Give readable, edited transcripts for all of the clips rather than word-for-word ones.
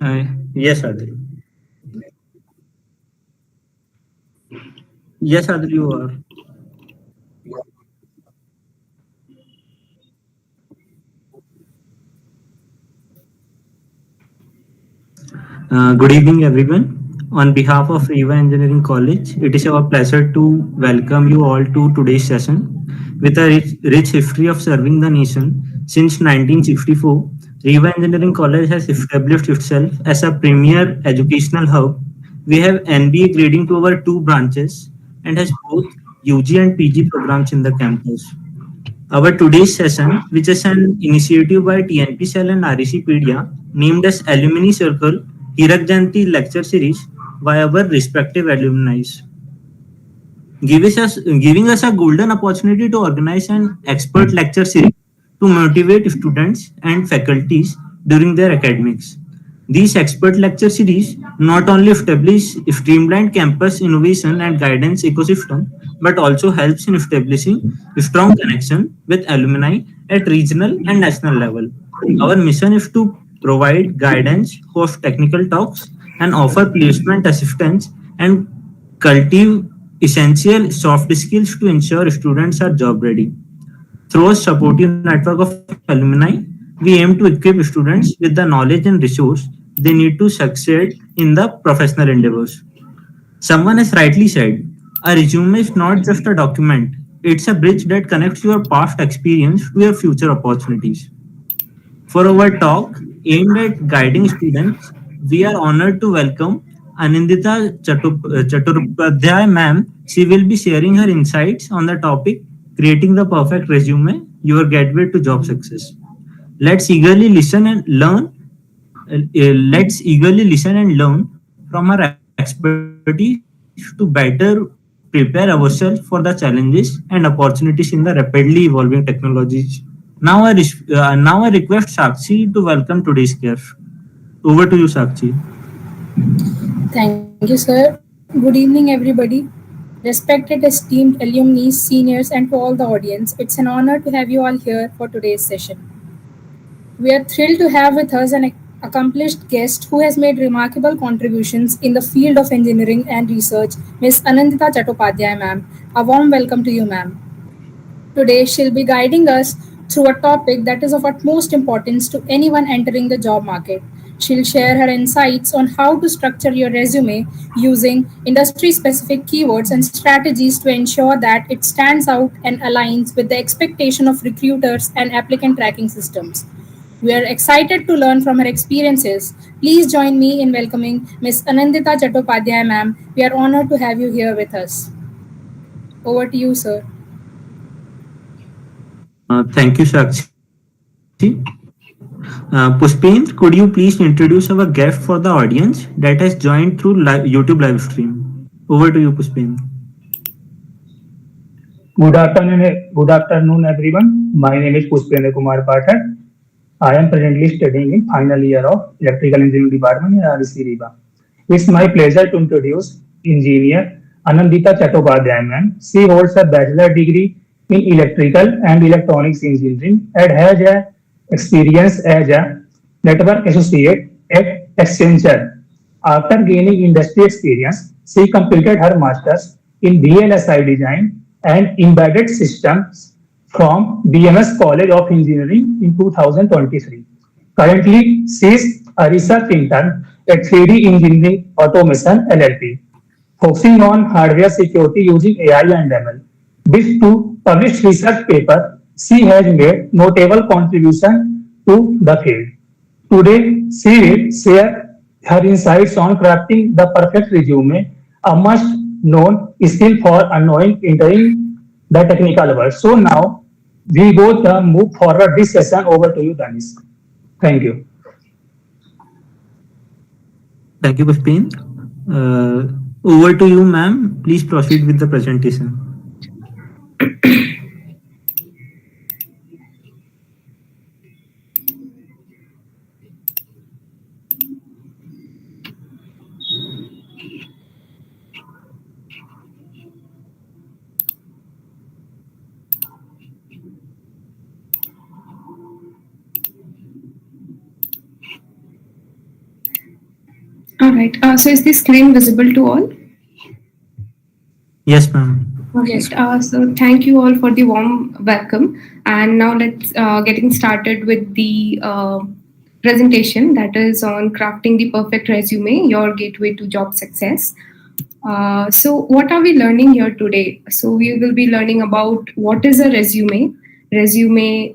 Yes, Adil. Yes, Adil, you are. Good evening, everyone. On behalf of Riva Engineering College, it is our pleasure to welcome you all to today's session. With a rich history of serving the nation since 1964, Riva Engineering College has established itself as a premier educational hub. We have MBA grading to our two branches and has both UG and PG programs in the campus. Our today's session, which is an initiative by TNP and REC Pedia, named as Alumni Circle 𝐏𝐞𝐬𝐧𝐝 Lecture Series by our respective alumni, giving us a golden opportunity to organize an expert lecture series to motivate students and faculties during their academics. These expert lecture series not only establish streamlined campus innovation and guidance ecosystem, but also helps in establishing a strong connection with alumni at regional and national level. Our mission is to provide guidance, host technical talks, and offer placement assistance and cultivate essential soft skills to ensure students are job ready. Through a supportive network of alumni, we aim to equip students with the knowledge and resource they need to succeed in the professional endeavors. Someone has rightly said, a resume is not just a document, it's a bridge that connects your past experience to your future opportunities. For our talk aimed at guiding students, we are honored to welcome Chaturpadhyay ma'am. She will be sharing her insights on the topic creating the perfect resume, your gateway to job success. Let's eagerly listen and learn. Let's eagerly listen and learn from her expertise to better prepare ourselves for the challenges and opportunities in the rapidly evolving technologies. Now I request Sakshi to welcome today's guest. Over to you, Sakshi. Thank you, sir. Good evening, everybody. Respected, esteemed alumni, seniors, and to all the audience, it's an honor to have you all here for today's session. We are thrilled to have with us an accomplished guest who has made remarkable contributions in the field of engineering and research, Ms. Anandita Chattopadhyay, ma'am. A warm welcome to you, ma'am. Today, she'll be guiding us through a topic that is of utmost importance to anyone entering the job market. She'll share her insights on how to structure your resume using industry specific keywords and strategies to ensure that it stands out and aligns with the expectation of recruiters and applicant tracking systems. We are excited to learn from her experiences. Please join me in welcoming Ms. Anandita Chattopadhyay, ma'am. We are honored to have you here with us. Over to you, sir. Thank you, Sakshi. Pushpin, could you please introduce our guest for the audience that has joined through YouTube live stream? Over to you, Pushpin. Good afternoon, everyone. My name is 𝒃𝒆𝒈 Pathak. I am presently studying in final year of Electrical Engineering Department in REC Riva. It's my pleasure to introduce Engineer Anandita Chattopadhyay, ma'am. She holds a bachelor degree in Electrical and Electronics Engineering and has a experience as a network associate at Accenture. After gaining industry experience, she completed her master's in VLSI design and embedded systems from BMS College of Engineering in 2023. Currently, she is a research intern at 3D Engineering Automation LLP, focusing on hardware security using AI and ML. With two published research papers, she has made notable contribution to the field. Today, she will share her insights on crafting the perfect resume, a must-known skill for unknowing entering the technical world. So now, we both move forward this session. Over to you, Danis. Thank you. Thank you, Pushpin. Over to you, ma'am. Please proceed with the presentation. All right. So is this screen visible to all? Yes, ma'am. Yes. So thank you all for the warm welcome. And now let's getting started with the presentation that is on crafting the perfect resume, your gateway to job success. So what are we learning here today? So we will be learning about what is a resume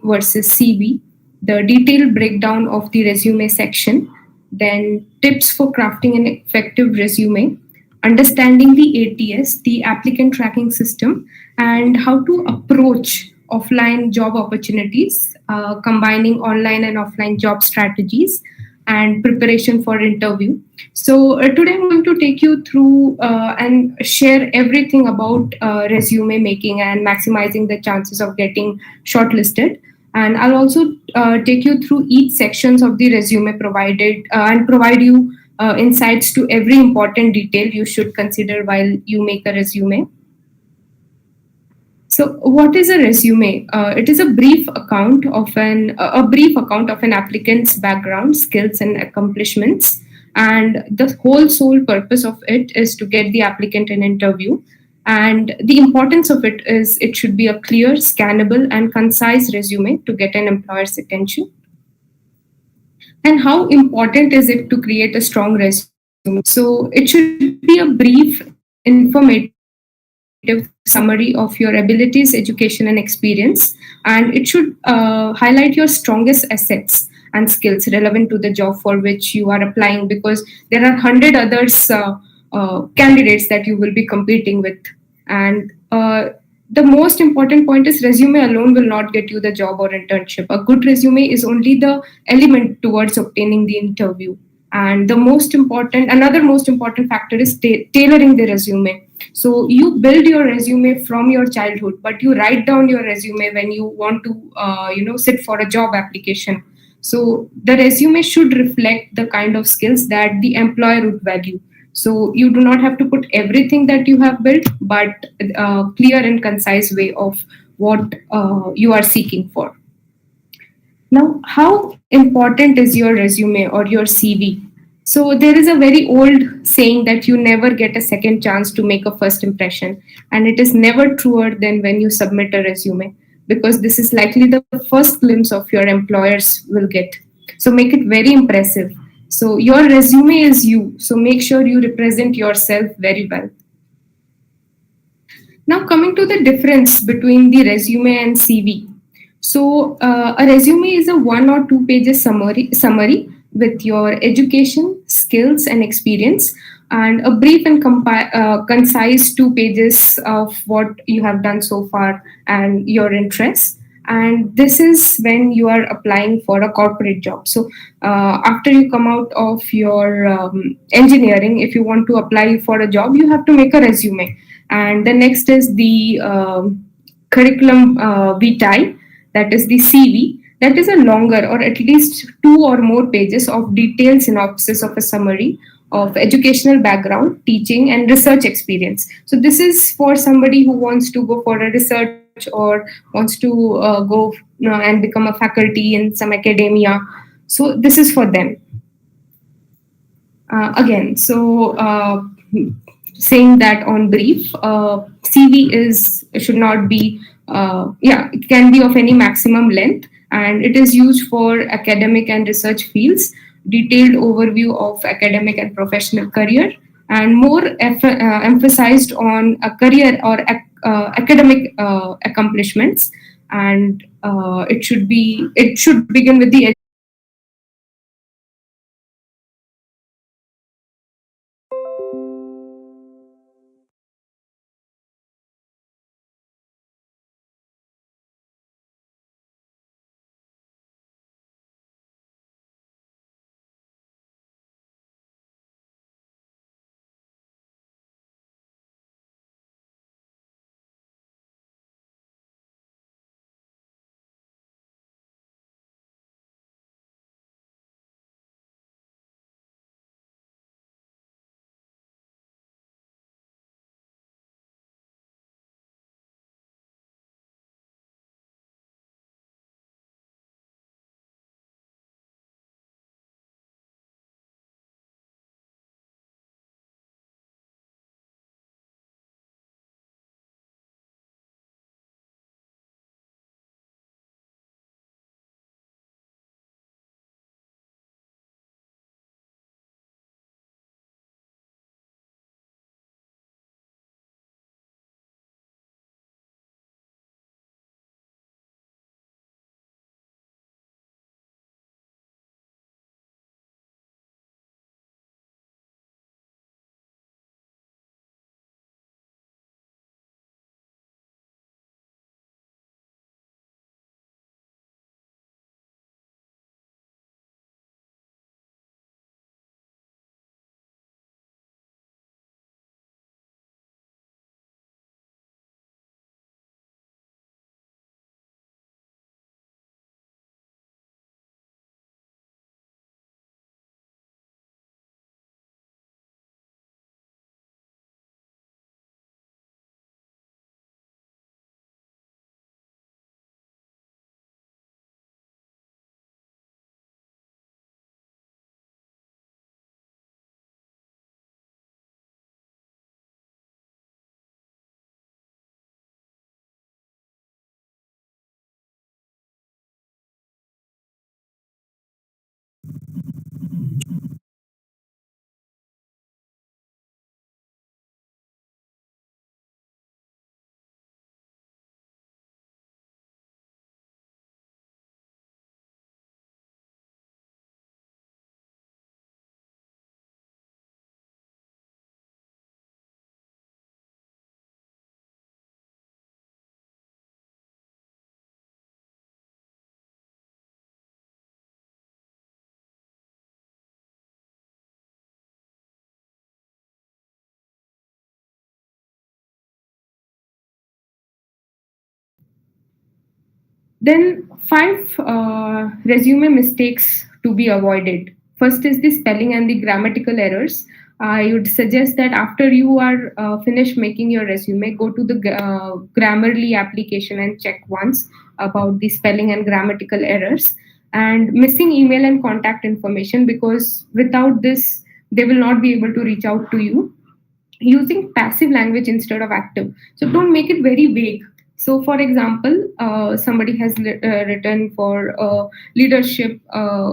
versus CV, the detailed breakdown of the resume section, then tips for crafting an effective resume, understanding the ATS, the applicant tracking system, and how to approach offline job opportunities, combining online and offline job strategies, and preparation for interview. So today I'm going to take you through and share everything about resume making and maximizing the chances of getting shortlisted. And I'll also take you through each sections of the resume provided and provide you insights to every important detail you should consider while you make a resume. So, what is a resume? It is a brief account of an applicant's background, skills, and accomplishments. And the whole sole purpose of it is to get the applicant an interview. And the importance of it is it should be a clear, scannable, and concise resume to get an employer's attention. And how important is it to create a strong resume? So it should be a brief, informative summary of your abilities, education, and experience. And it should highlight your strongest assets and skills relevant to the job for which you are applying, because there are 100 others candidates that you will be competing with. And the most important point is resume alone will not get you the job or internship. A good resume is only the element towards obtaining the interview. And another most important factor is tailoring the resume. So you build your resume from your childhood, but you write down your resume when you want to, sit for a job application. So the resume should reflect the kind of skills that the employer would value. So you do not have to put everything that you have built, but a clear and concise way of what you are seeking for. Now, how important is your resume or your CV? So, there is a very old saying that you never get a second chance to make a first impression, and it is never truer than when you submit a resume, because this is likely the first glimpse of your employers will get. So, make it very impressive. So, your resume is you, so make sure you represent yourself very well. Now, coming to the difference between the resume and CV. So, a resume is a 1 or 2 pages summary with your education, skills, and experience, and a brief and concise 2 pages of what you have done so far and your interests. And this is when you are applying for a corporate job. So, after you come out of your engineering, if you want to apply for a job, you have to make a resume. And the next is the curriculum vitae, that is the CV. That is a longer or at least 2 or more pages of detailed synopsis of a summary of educational background, teaching, and research experience. So this is for somebody who wants to go for a research or wants to go and become a faculty in some academia. So this is for them. Again, so saying that on brief, CV is should not be, it can be of any maximum length, and it is used for academic and research fields, detailed overview of academic and professional career, and more emphasized on a career or academic accomplishments. And it should begin with the Then 5 resume mistakes to be avoided. First is the spelling and the grammatical errors. I would suggest that after you are finished making your resume, go to the Grammarly application and check once about the spelling and grammatical errors, and missing email and contact information, because without this, they will not be able to reach out to you. Using passive language instead of active. So don't make it very vague. So, for example, somebody has written for leadership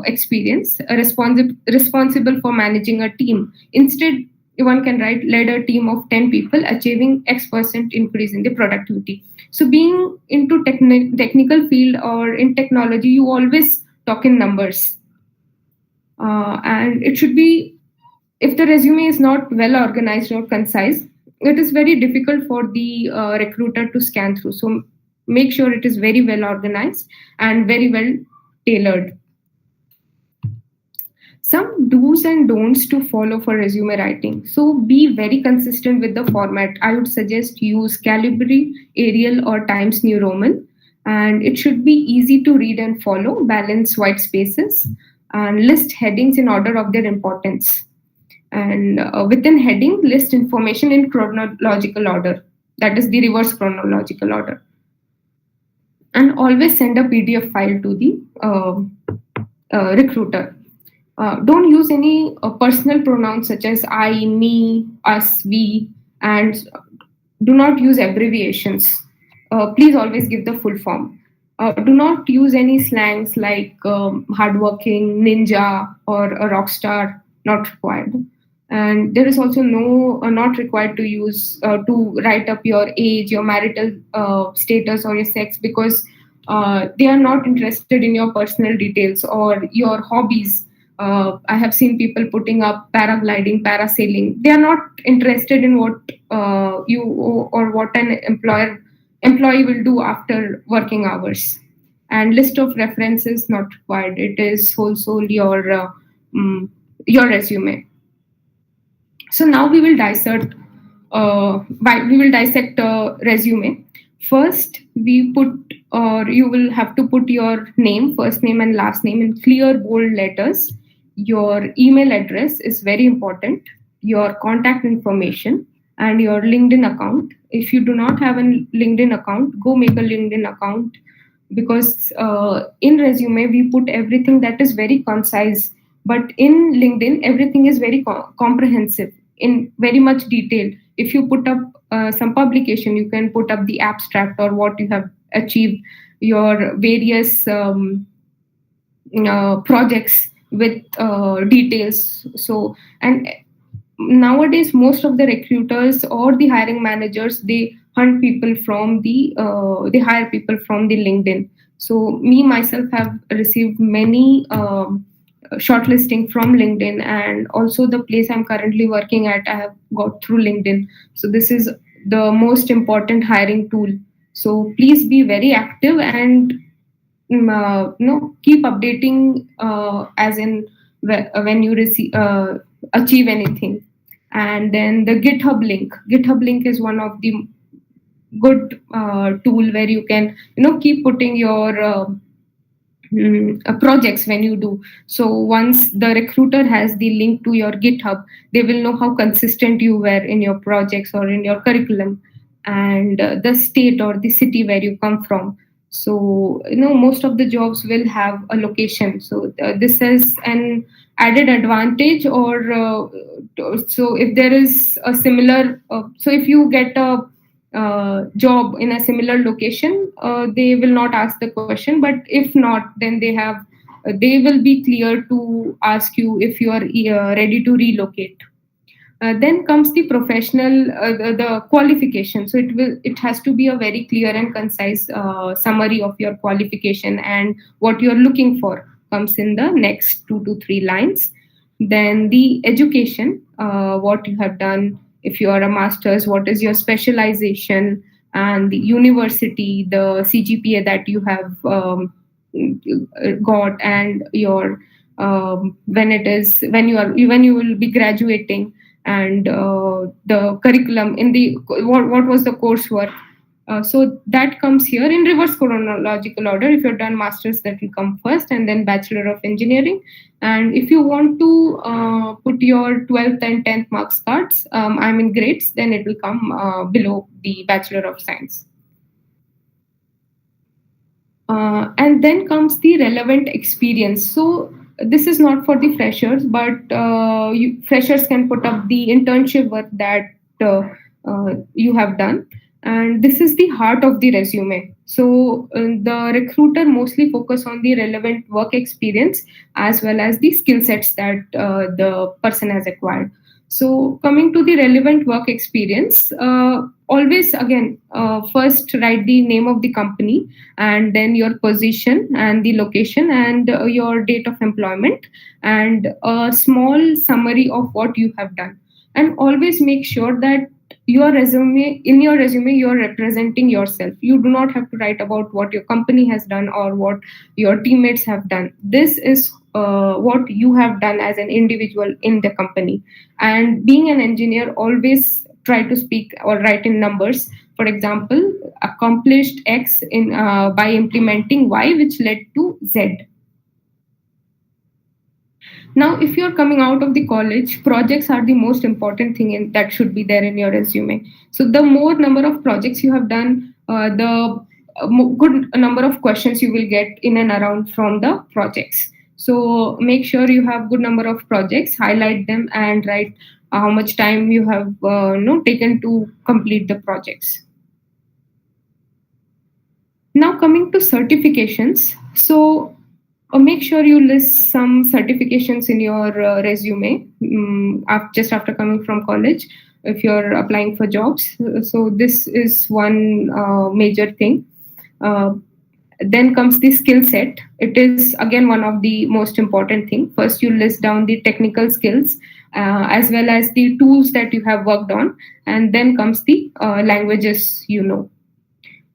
experience, responsible for managing a team. Instead, one can write led a team of 10 people, achieving X% increase in the productivity. So, being into technical field or in technology, you always talk in numbers, and it should be, if the resume is not well organized or concise, it is very difficult for the recruiter to scan through. So make sure it is very well organized and very well tailored. Some do's and don'ts to follow for resume writing. So be very consistent with the format. I would suggest use Calibri, Arial, or Times New Roman. And it should be easy to read and follow, balance white spaces, and list headings in order of their importance. And within heading, list information in chronological order, that is the reverse chronological order. And always send a PDF file to the recruiter. Don't use any personal pronouns such as I, me, us, we, and do not use abbreviations. Please always give the full form. Do not use any slangs like hardworking, ninja, or a rock star, not required. And there is also not required to use to write up your age, your marital status, or your sex, because they are not interested in your personal details or your hobbies. I have seen people putting up paragliding, parasailing. They are not interested in what you or what an employee will do after working hours. And list of references not required. It is solely your resume. So now we will dissect resume. First, you will have to put your name, first name and last name in clear bold letters. Your email address is very important, your contact information, and your LinkedIn account. If you do not have a LinkedIn account, go make a LinkedIn account, because in resume we put everything that is very concise, but in LinkedIn everything is very comprehensive, in very much detail. If you put up some publication, you can put up the abstract or what you have achieved, your various projects with details. So, and nowadays most of the recruiters or the hiring managers, they hunt people from they hire people from the LinkedIn. So me myself have received many shortlisting from LinkedIn, and also the place I'm currently working at, I have got through LinkedIn. So this is the most important hiring tool. So please be very active and keep updating as in when you achieve anything. And then the GitHub link is one of the good tool where you can keep putting your projects when you do. So once the recruiter has the link to your GitHub, they will know how consistent you were in your projects or in your curriculum, and the state or the city where you come from. So most of the jobs will have a location. So this is an added advantage. Or so if there is a similar, so if you get a job in a similar location, they will not ask the question. But if not, then they will be clear to ask you if you are ready to relocate. Then comes the professional, the qualification. So it has to be a very clear and concise summary of your qualification, and what you're looking for comes in the next 2 to 3 lines. Then the education, what you have done. If you are a master's, what is your specialization, and the university, the CGPA that you have got, and your when you will be graduating, and the curriculum in the what was the coursework, So that comes here in reverse chronological order. If you've done masters, that will come first, and then Bachelor of Engineering. And if you want to put your 12th and 10th marks cards, grades, then it will come below the Bachelor of Science. And then comes the relevant experience. So this is not for the freshers, but freshers can put up the internship work that you have done. And this is the heart of the resume. So the recruiter mostly focus on the relevant work experience as well as the skill sets that the person has acquired. So coming to the relevant work experience, always again, first write the name of the company, and then your position and the location and your date of employment, and a small summary of what you have done. And always make sure that your resume you're representing yourself. You do not have to write about what your company has done or what your teammates have done. This is what you have done as an individual in the company. And being an engineer, always try to speak or write in numbers. For example, accomplished X in by implementing Y, which led to Z. Now, if you're coming out of the college, projects are the most important thing that should be there in your resume. So the more number of projects you have done, the good number of questions you will get in and around from the projects. So make sure you have good number of projects, highlight them, and write how much time you have taken to complete the projects. Now coming to certifications. So make sure you list some certifications in your resume just after coming from college if you're applying for jobs. So this is one major thing. Then comes the skill set. It is again one of the most important thing. First, you list down the technical skills as well as the tools that you have worked on, and then comes the languages you know.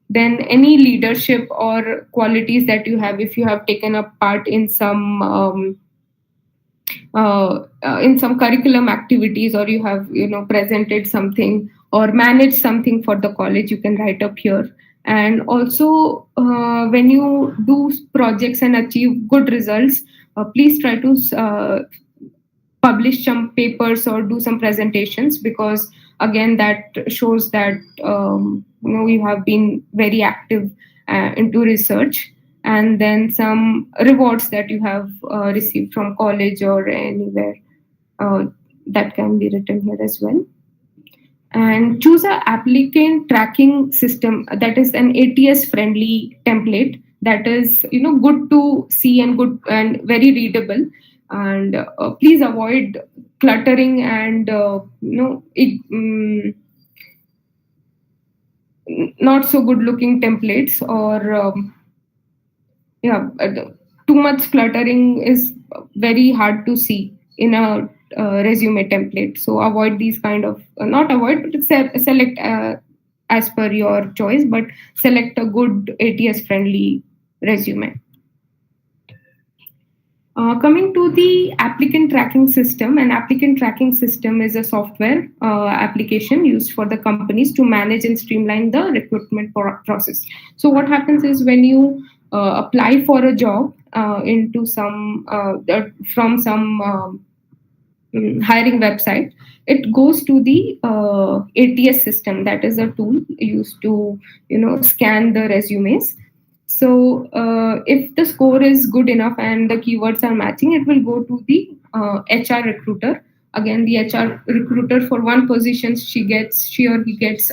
Then any leadership or qualities that you have, if you have taken a part in some curriculum activities, or you have presented something or managed something for the college, you can write up here. And also when you do projects and achieve good results, please try to publish some papers or do some presentations, because again that shows that you have been very active into research. And then some rewards that you have received from college or anywhere, that can be written here as well. And choose an applicant tracking system that is an ATS friendly template that is good to see and good and very readable. And please avoid cluttering and not so good looking templates, or too much cluttering is very hard to see in a resume template. So avoid these kind of not avoid, but select as per your choice, but select a good ATS friendly resume. Coming to the applicant tracking system, an applicant tracking system is a software application used for the companies to manage and streamline the recruitment process. So what happens is when you apply for a job into some from some hiring website, it goes to the ATS system. That is a tool used to scan the resumes. So if the score is good enough and the keywords are matching, it will go to the HR recruiter. Again, the HR recruiter for one position, she or he gets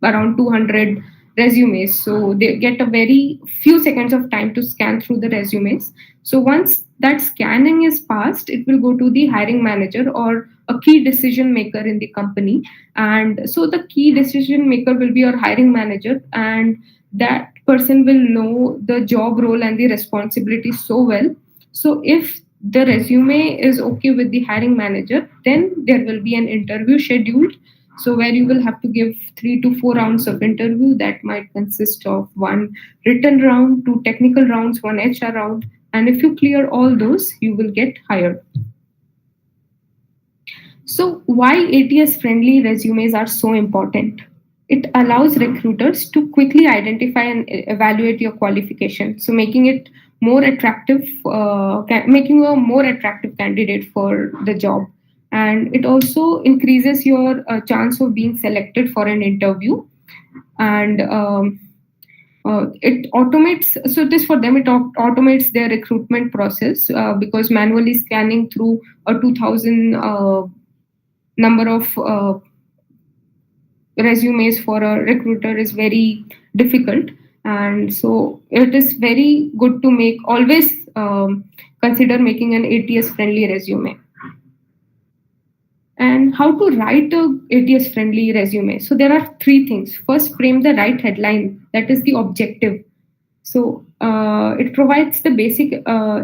around 200 resumes. So they get a very few seconds of time to scan through the resumes. So once that scanning is passed, it will go to the hiring manager or a key decision maker in the company. And so the key decision maker will be your hiring manager, and that person will know the job role and the responsibilities so well. So if the resume is okay with the hiring manager, then there will be an interview scheduled. So where you will have to give 3 to 4 rounds of interview that might consist of 1 written round, 2 technical rounds, 1 HR round. And if you clear all those, you will get hired. So why ATS friendly resumes are so important? it allows recruiters to quickly identify and evaluate your qualification, so making it more attractive, making you a more attractive candidate for the job. And it also increases your chance of being selected for an interview. And it automates, so it is for them, it automates their recruitment process, because manually scanning through a 2000 number of resumes for a recruiter is very difficult. And so it is very good to make always consider making an ATS friendly resume. And how to write a ATS friendly resume. So there are three things. First, frame the right headline, that is the objective. So it provides the basic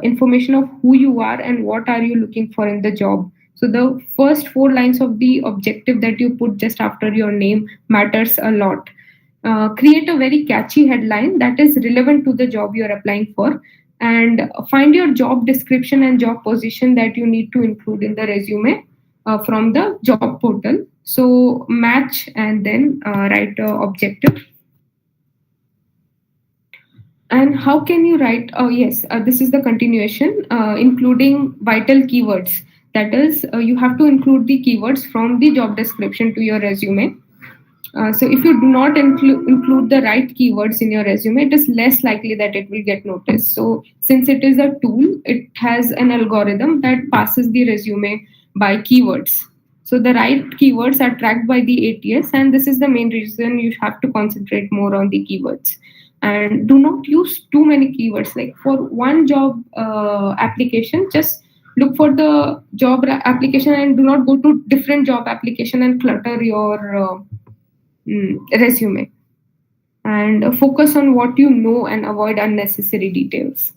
information of who you are and what are you looking for in the job. So the first 4 lines of the objective that you put just after your name matters a lot. Create a very catchy headline that is relevant to the job you're applying for, and find your job description and job position that you need to include in the resume from the job portal. So match and then write objective. And how can you write? Oh yes, this is the continuation, including vital keywords. That is, you have to include the keywords from the job description to your resume. So if you do not include the right keywords in your resume, it is less likely that it will get noticed. So since it is a tool, it has an algorithm that passes the resume by keywords. So the right keywords are tracked by the ATS, and this is the main reason you have to concentrate more on the keywords. And do not use too many keywords. Like for one job application, just look for the job application and do not go to different job application and clutter your resume. And focus on what you know and avoid unnecessary details.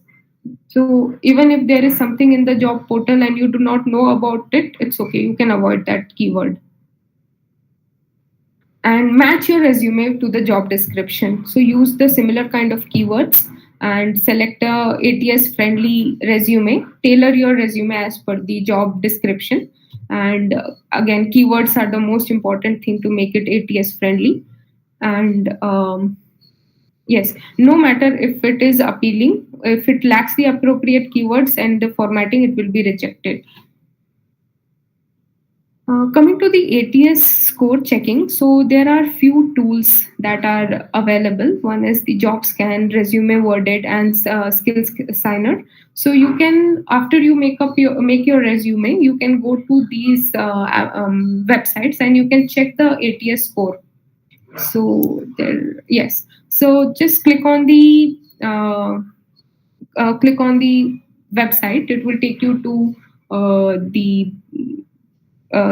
So even if there is something in the job portal and you do not know about it, it's okay, you can avoid that keyword. And match your resume to the job description. So use the similar kind of keywords and select a ATS friendly resume. Tailor your resume as per the job description. And again, keywords are the most important thing to make it ATS friendly. And yes, no matter if it is appealing, if it lacks the appropriate keywords and the formatting, it will be rejected. Coming to the ATS score checking, so there are few tools that are available. One is the job scan, resume worded, and skills signer. So you can, after you make your resume, you can go to these websites and you can check the ATS score. So there, yes. So just click on the website. It will take you to the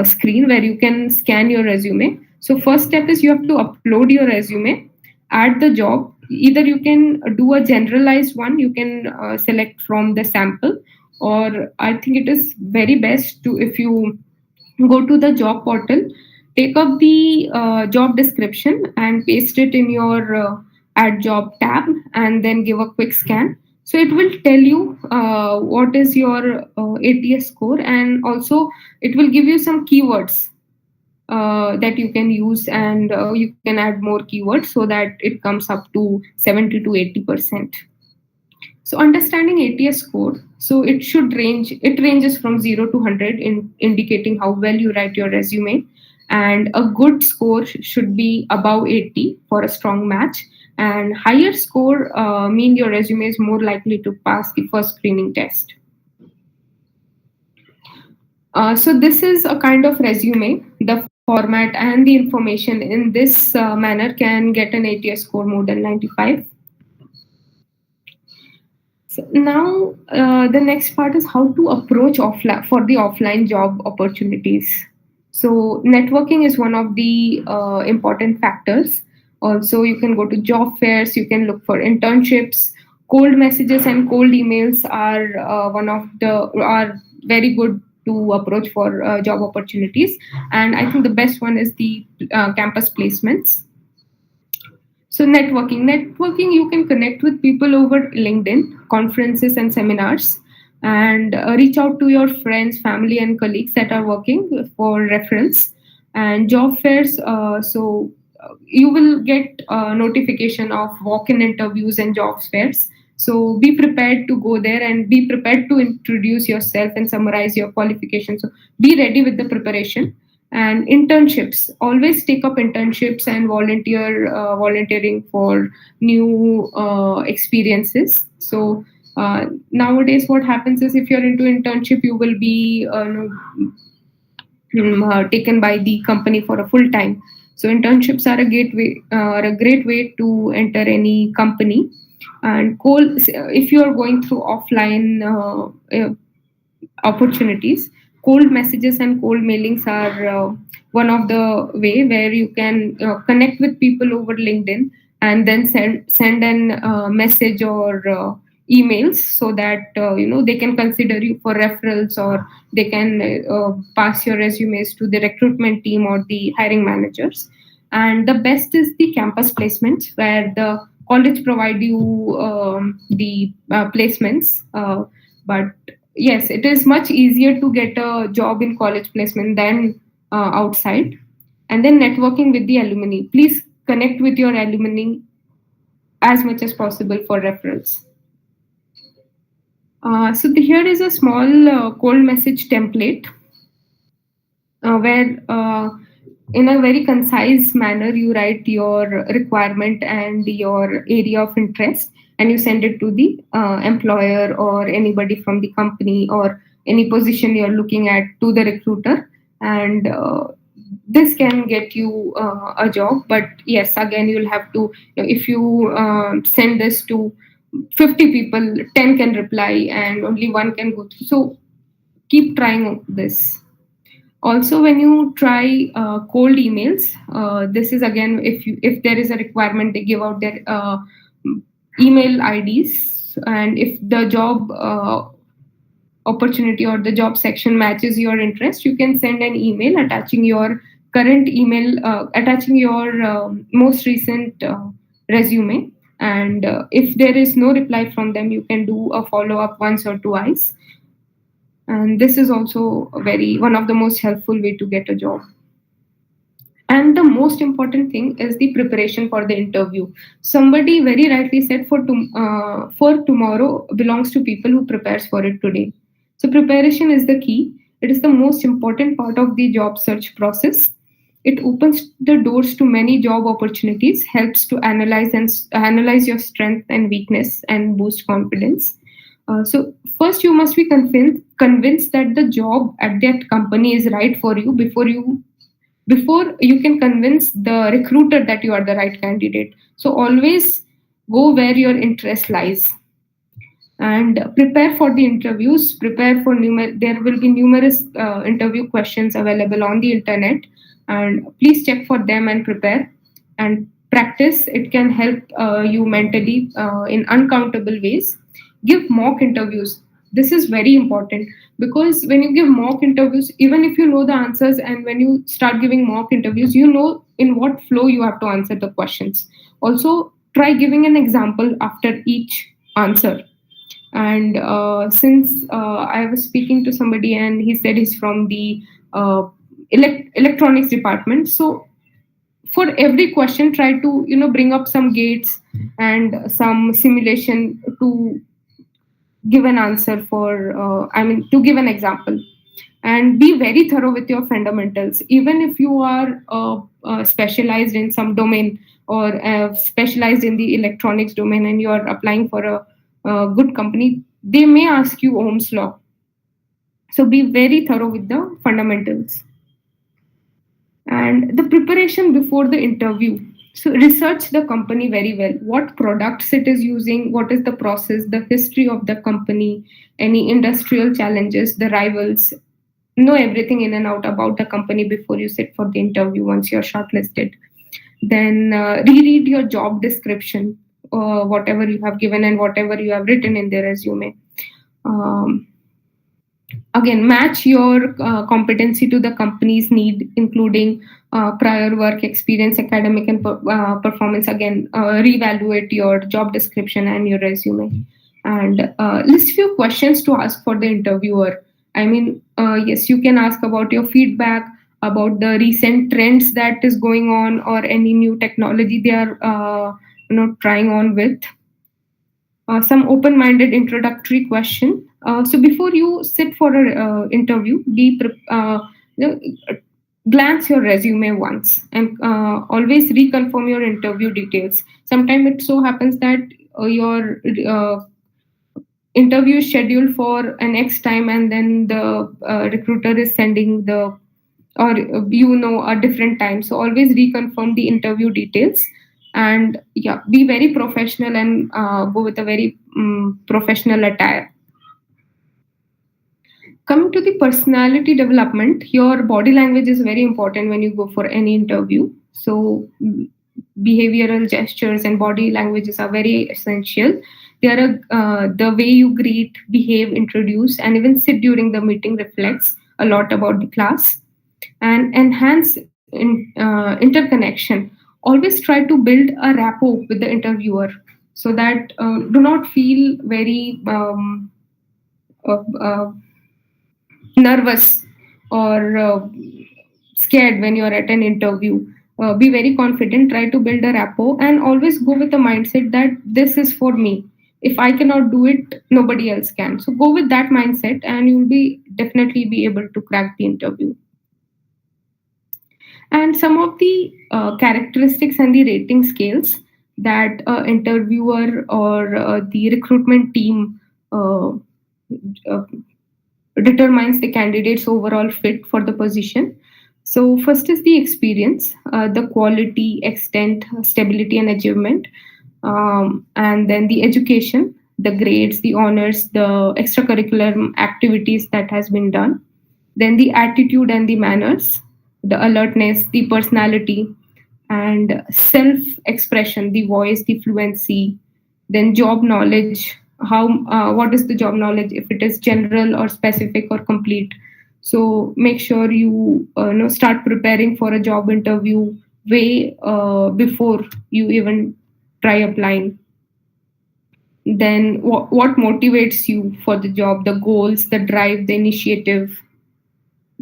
screen where you can scan your resume. So first step is you have to upload your resume, add the job. Either you can do a generalized one, you can select from the sample, or I think it is very best to, if you go to the job portal, take up the job description and paste it in your add job tab and then give a quick scan. So it will tell you what is your ATS score, and also it will give you some keywords that you can use, and you can add more keywords so that it comes up to 70 to 80%. So understanding ATS score, so it ranges from 0 to 100 in indicating how well you write your resume, and a good score should be above 80 for a strong match. And higher score mean your resume is more likely to pass the first screening test. So this is a kind of resume. The format and the information in this manner can get an ATS score more than 95. So now the next part is how to approach for the offline job opportunities. So networking is one of the important factors. Also, you can go to job fairs, you can look for internships. Cold messages and cold emails are very good to approach for job opportunities. And I think the best one is the campus placements. So networking, you can connect with people over LinkedIn, conferences and seminars, and reach out to your friends, family and colleagues that are working for reference. And job fairs, you will get a notification of walk-in interviews and job fairs. So be prepared to go there and be prepared to introduce yourself and summarize your qualifications. So be ready with the preparation. And internships, always take up internships and volunteering for new experiences. So nowadays what happens is, if you're into internship, you will be taken by the company for a full time. So internships are a great way to enter any company. And if you are going through offline opportunities, cold messages and cold mailings are one of the way where you can connect with people over LinkedIn, and then send an message or emails, so that they can consider you for referrals, or they can pass your resumes to the recruitment team or the hiring managers. And the best is the campus placements, where the college provide you the placements. But yes, it is much easier to get a job in college placement than outside. And then networking with the alumni. Please connect with your alumni as much as possible for referrals. Here is a small cold message template where in a very concise manner you write your requirement and your area of interest, and you send it to the employer or anybody from the company or any position you're looking at to the recruiter. And this can get you a job. But yes, again, you'll have to, if you send this to 50 people, 10 can reply and only one can go through. So keep trying this. Also, when you try cold emails, this is again, if there is a requirement, they give out their email IDs, and if the job opportunity or the job section matches your interest, you can send an email attaching your current email, attaching your most recent resume. And if there is no reply from them, you can do a follow-up once or twice. And this is also one of the most helpful way to get a job. And the most important thing is the preparation for the interview. Somebody very rightly said, for tomorrow belongs to people who prepares for it today. So preparation is the key. It is the most important part of the job search process. It opens the doors to many job opportunities, helps to analyze your strength and weakness, and boost confidence. So first, you must be convinced that the job at that company is right for you before you can convince the recruiter that you are the right candidate. So always go where your interest lies. And prepare for the interviews. Prepare for there will be numerous interview questions available on the internet, and please check for them and prepare and practice. It can help you mentally in uncountable ways. Give mock interviews. This is very important, because when you give mock interviews, even if you know the answers, and when you start giving mock interviews, you know in what flow you have to answer the questions. Also, try giving an example after each answer. And since I was speaking to somebody and he said he's from the electronics department, so for every question, try to bring up some gates and some simulation to give an answer to give an example. And be very thorough with your fundamentals. Even if you are specialized in some domain, or specialized in the electronics domain, and you are applying for a good company, they may ask you Ohm's law. So be very thorough with the fundamentals. And the preparation before the interview. So research the company very well. What products it is using, what is the process, the history of the company, any industrial challenges, the rivals. Know everything in and out about the company before you sit for the interview once you're shortlisted. Then reread your job description, whatever you have given and whatever you have written in the resume. Again, match your competency to the company's need, including prior work experience, academic and performance. Again, reevaluate your job description and your resume. And list few questions to ask for the interviewer. I mean, yes, you can ask about your feedback, about the recent trends that is going on or any new technology they are trying on with. Some open-minded introductory question. So before you sit for an interview, glance your resume once and always reconfirm your interview details. Sometimes it so happens that your interview is scheduled for an X time, and then the recruiter is sending the or a different time. So always reconfirm the interview details, and be very professional and go with a very professional attire. Coming to the personality development, your body language is very important when you go for any interview. So behavioral gestures and body languages are very essential. They are the way you greet, behave, introduce, and even sit during the meeting reflects a lot about the class. And enhance interconnection. Always try to build a rapport with the interviewer, so that do not feel very nervous or scared when you are at an interview. Be very confident, try to build a rapport, and always go with the mindset that this is for me. If I cannot do it, nobody else can. So go with that mindset, and you will definitely be able to crack the interview. And some of the characteristics and the rating scales that interviewer or the recruitment team determines the candidate's overall fit for the position. So first is the experience, the quality, extent, stability, and achievement. And then the education, the grades, the honors, the extracurricular activities that has been done. Then the attitude and the manners, the alertness, the personality, and self-expression, the voice, the fluency. Then job knowledge, what is the job knowledge, if it is general or specific or complete. So make sure you start preparing for a job interview way before you even try applying. Then what motivates you for the job, the goals, the drive, the initiative.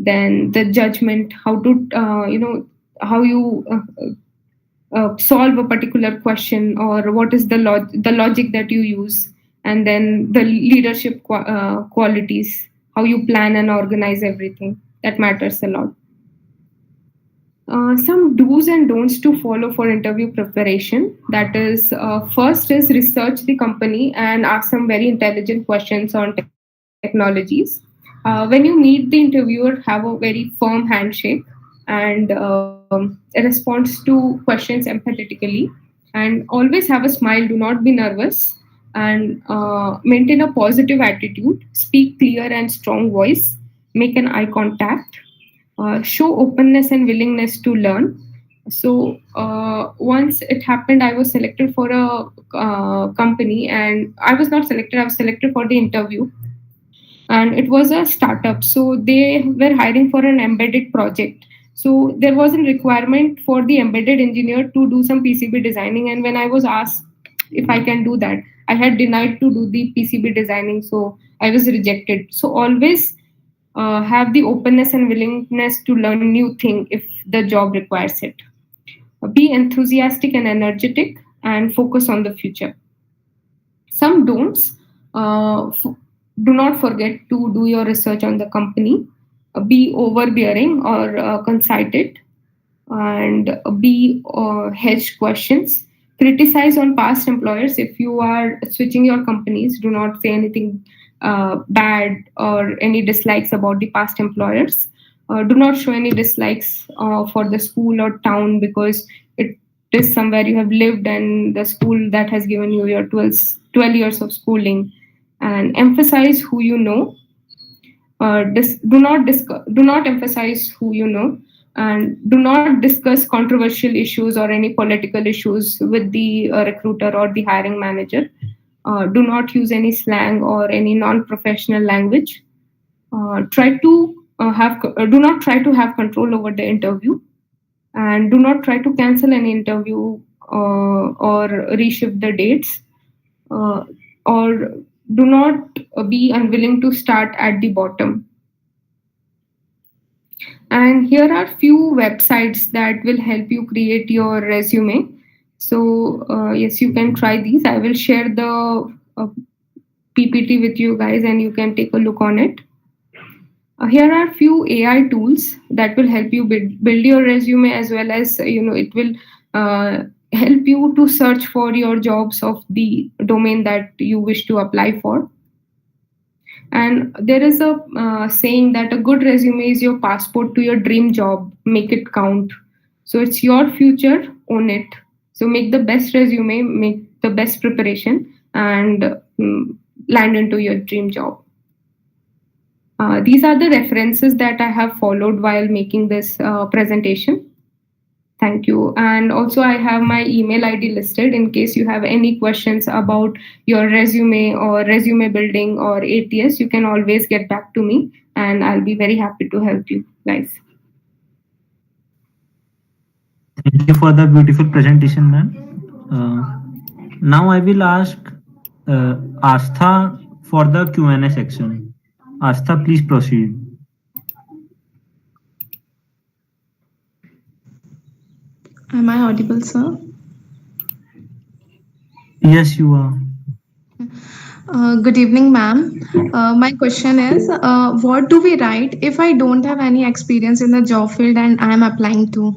Then the judgment, how you solve a particular question, or what is the logic that you use. And then the leadership qualities, how you plan and organize everything. That matters a lot. Some do's and don'ts to follow for interview preparation. That is, first is research the company and ask some very intelligent questions on technologies. When you meet the interviewer, have a very firm handshake and a response to questions empathetically, and always have a smile. Do not be nervous, and maintain a positive attitude. Speak clear and strong voice. Make an eye contact. Show openness and willingness to learn. So once it happened, I was selected for a company, and I was not selected. I was selected for the interview, and it was a startup. So they were hiring for an embedded project. So there was a requirement for the embedded engineer to do some PCB designing. And when I was asked if I can do that, I had denied to do the PCB designing. So I was rejected. So always have the openness and willingness to learn new thing if the job requires it. Be enthusiastic and energetic, and focus on the future. Some don'ts. Do not forget to do your research on the company. Be overbearing or conceited, and be hedged questions. Criticize on past employers. If you are switching your companies, do not say anything bad or any dislikes about the past employers. Do not show any dislikes for the school or town, because it is somewhere you have lived, and the school that has given you your 12 years of schooling. And emphasize who you know. Do not emphasize who you know, and do not discuss controversial issues or any political issues with the recruiter or the hiring manager. Do not use any slang or any non-professional language. Do not try to have control over the interview, and do not try to cancel an interview or reshift the dates, or do not be unwilling to start at the bottom. And here are few websites that will help you create your resume. So yes, you can try these. I will share the PPT with you guys, and you can take a look on it. Here are few AI tools that will help you build your resume, as well as it will help you to search for your jobs of the domain that you wish to apply for. And there is a saying that a good resume is your passport to your dream job. Make it count. So it's your future, own it. So make the best resume, make the best preparation, and land into your dream job. These are the references that I have followed while making this presentation. Thank you. And also I have my email ID listed in case you have any questions about your resume or resume building or ATS. You can always get back to me, and I'll be very happy to help you guys. Thank you for the beautiful presentation, ma'am. Now I will ask Astha for the Q&A section. Astha, please proceed. Am I audible, sir? Yes, you are. Good evening, ma'am. My question is, what do we write if I don't have any experience in the job field and I am applying to?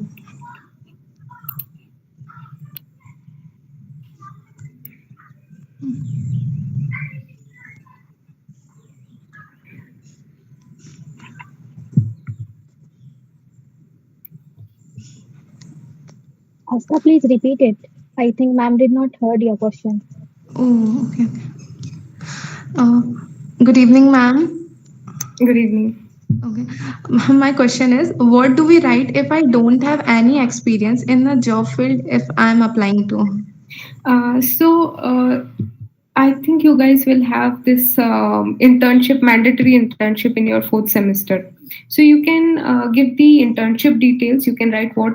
Asta, please repeat it. I think ma'am did not heard your question. Oh, okay. Good evening, ma'am. Good evening. Okay. My question is, what do we write if I don't have any experience in the job field if I am applying to? I think you guys will have this mandatory internship in your 4th semester. So you can give the internship details. You can write what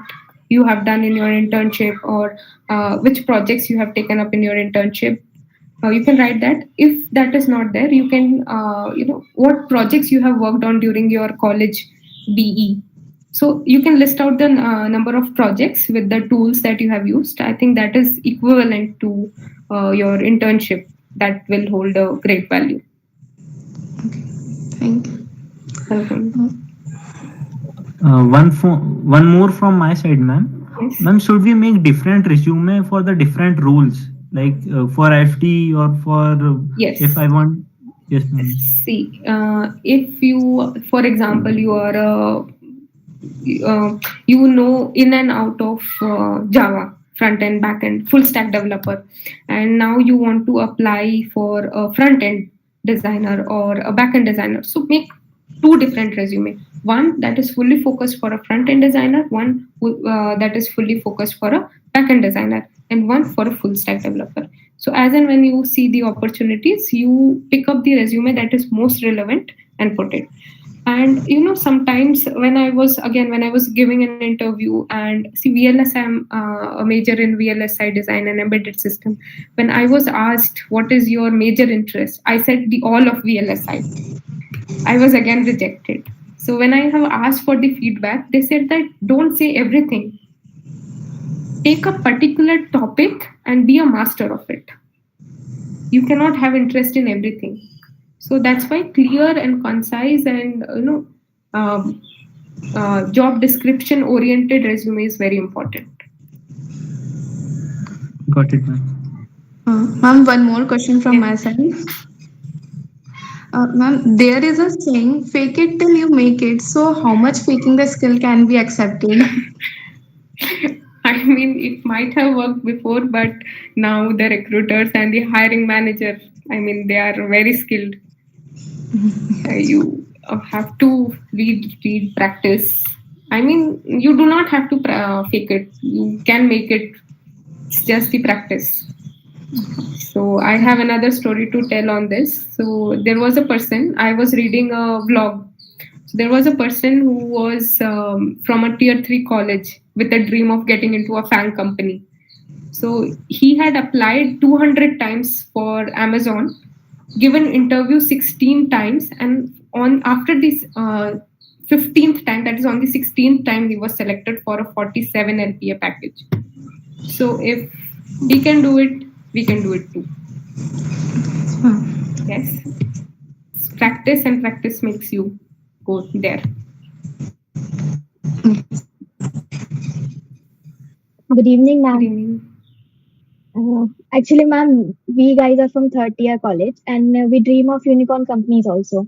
you have done in your internship, or which projects you have taken up in your internship. You can write that. If that is not there, you can, what projects you have worked on during your college BE. So you can list out the number of projects with the tools that you have used. I think that is equivalent to your internship. That will hold a great value. Okay. Thank you. Welcome. One more from my side, ma'am. Yes. Ma'am, should we make different resume for the different roles, like for FD or for Yes. if I want? Yes, ma'am. See, if you, for example, you are in and out of Java, front end, back end, full stack developer, and now you want to apply for a front end designer or a back end designer. So make two different resume. One that is fully focused for a front end designer, one that is fully focused for a back end designer, and one for a full stack developer. So as and when you see the opportunities, you pick up the resume that is most relevant and put it. And sometimes when I was giving an interview, and see, VLS, I'm a major in VLSI design and embedded system. When I was asked what is your major interest, I said the all of VLSI. I was again rejected. So when I have asked for the feedback, they said that don't say everything. Take a particular topic and be a master of it. You cannot have interest in everything. So that's why clear and concise and job description oriented resume is very important. Got it, ma'am. Ma'am, one more question from my side. Ma'am, there is a saying, fake it till you make it. So how much faking the skill can be accepted? I mean, it might have worked before, but now the recruiters and the hiring manager, I mean, they are very skilled. You have to read, practice. I mean, you do not have to fake it. You can make it. It's just the practice. So I have another story to tell on this. So there was a person, I was reading a vlog. So there was a person who was from a tier 3 college with a dream of getting into a FANG company. So he had applied 200 times for Amazon, given interview 16 times, and after these 15th time, that is on the 16th time, he was selected for a 47 LPA package. So if he can do it, we can do it too. Yes. Practice, and practice makes you go there. Good evening, Good ma'am. evening. Actually, ma'am, we guys are from third year college and we dream of unicorn companies also.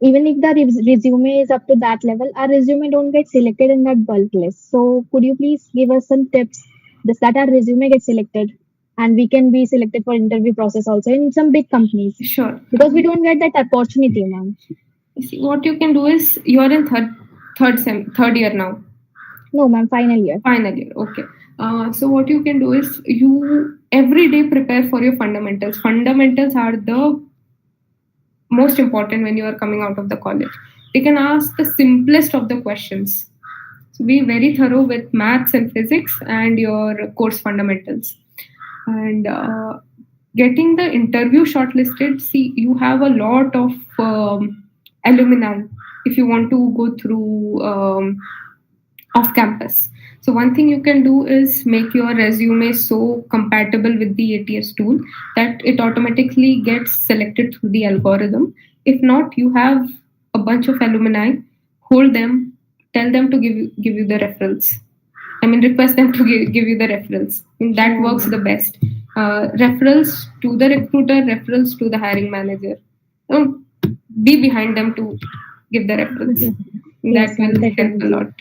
Even if the resume is up to that level, our resume don't get selected in that bulk list. So could you please give us some tips this, that our resume gets selected and we can be selected for interview process also in some big companies? Sure. Because we don't get that opportunity, ma'am. See, what you can do is, you are in third year now. No, ma'am, final year. Final year, okay. So what you can do is, you every day prepare for your fundamentals. Fundamentals are the most important when you are coming out of the college. They can ask the simplest of the questions. So be very thorough with maths and physics and your course fundamentals. And getting the interview shortlisted, see, you have a lot of alumni if you want to go through off campus. So one thing you can do is make your resume so compatible with the ATS tool that it automatically gets selected through the algorithm. If not, you have a bunch of alumni, hold them, tell them to give you the referrals. I mean, request them to give you the referrals. I mean, that works the best. Referrals to the recruiter, referrals to the hiring manager. Don't be behind them to give the referrals. Yes, That will help a definitely. lot.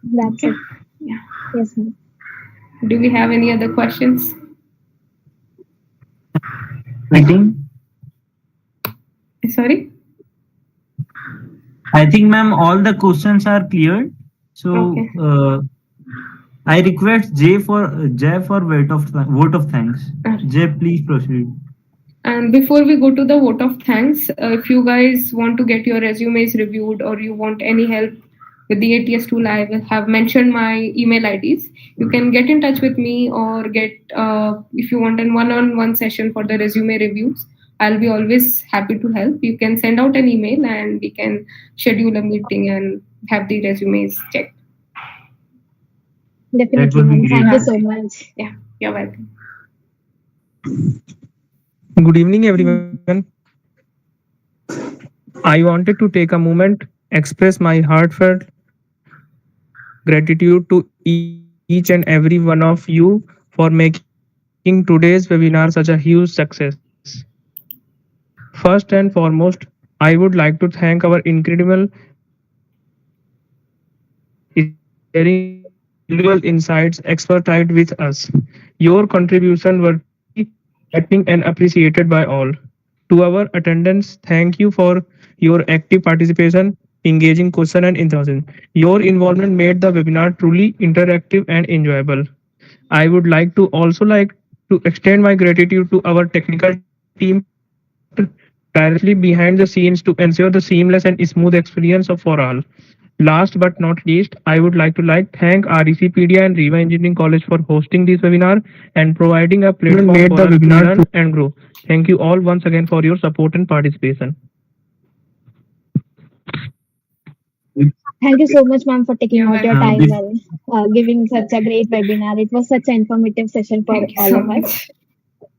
That's it. Yeah. Yes, ma'am. Do we have any other questions? Meeting. Sorry? I think, ma'am, all the questions are cleared. So Okay. I request Jay for vote of thanks. Jay, please proceed. And before we go to the vote of thanks, if you guys want to get your resumes reviewed or you want any help with the ATS tool, I will have mentioned my email IDs. You can get in touch with me or get, if you want a one-on-one session for the resume reviews, I'll be always happy to help. You can send out an email and we can schedule a meeting and have the resumes checked. Definitely, would be ma'am. great. Thank you so much. Yeah, you're welcome. Good evening, everyone. I wanted to take a moment, express my heartfelt gratitude to each and every one of you for making today's webinar such a huge success. First and foremost, I would like to thank our incredible speakers for sharing their valuable insights, expertise with us. Your contribution were truly impacting and appreciated by all. To our attendants, thank you for your active participation, engaging question and interaction. Your involvement made the webinar truly interactive and enjoyable. I would like to extend my gratitude to our technical team who worked tirelessly behind the scenes to ensure the seamless and smooth experience for all. Last but not least, I would like to thank REC Pedia and Riva Engineering College for hosting this webinar and providing a platform for us to learn and grow. Thank you all once again for your support and participation. Thank you so much, ma'am, for taking You're out your welcome. time and giving such a great webinar. It was such an informative session for Thank you all so of us. much.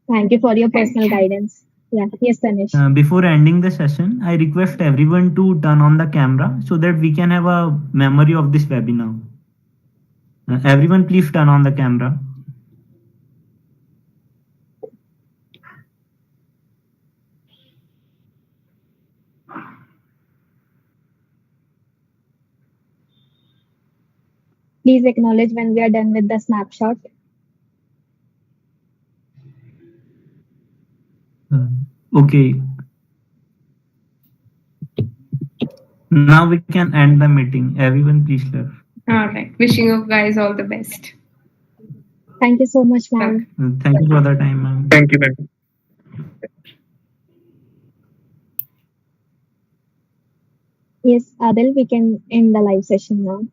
Thank you for your Thank personal you. guidance. Yeah, yes, Tanish. Before ending the session, I request everyone to turn on the camera so that we can have a memory of this webinar. Everyone, please turn on the camera. Please acknowledge when we are done with the snapshot. Okay, now we can end the meeting. Everyone, please left. All right. Wishing you guys all the best. Thank you so much, ma'am. Welcome. Thank you for the time, ma'am. Thank you, ma'am. Yes, Adil, we can end the live session now.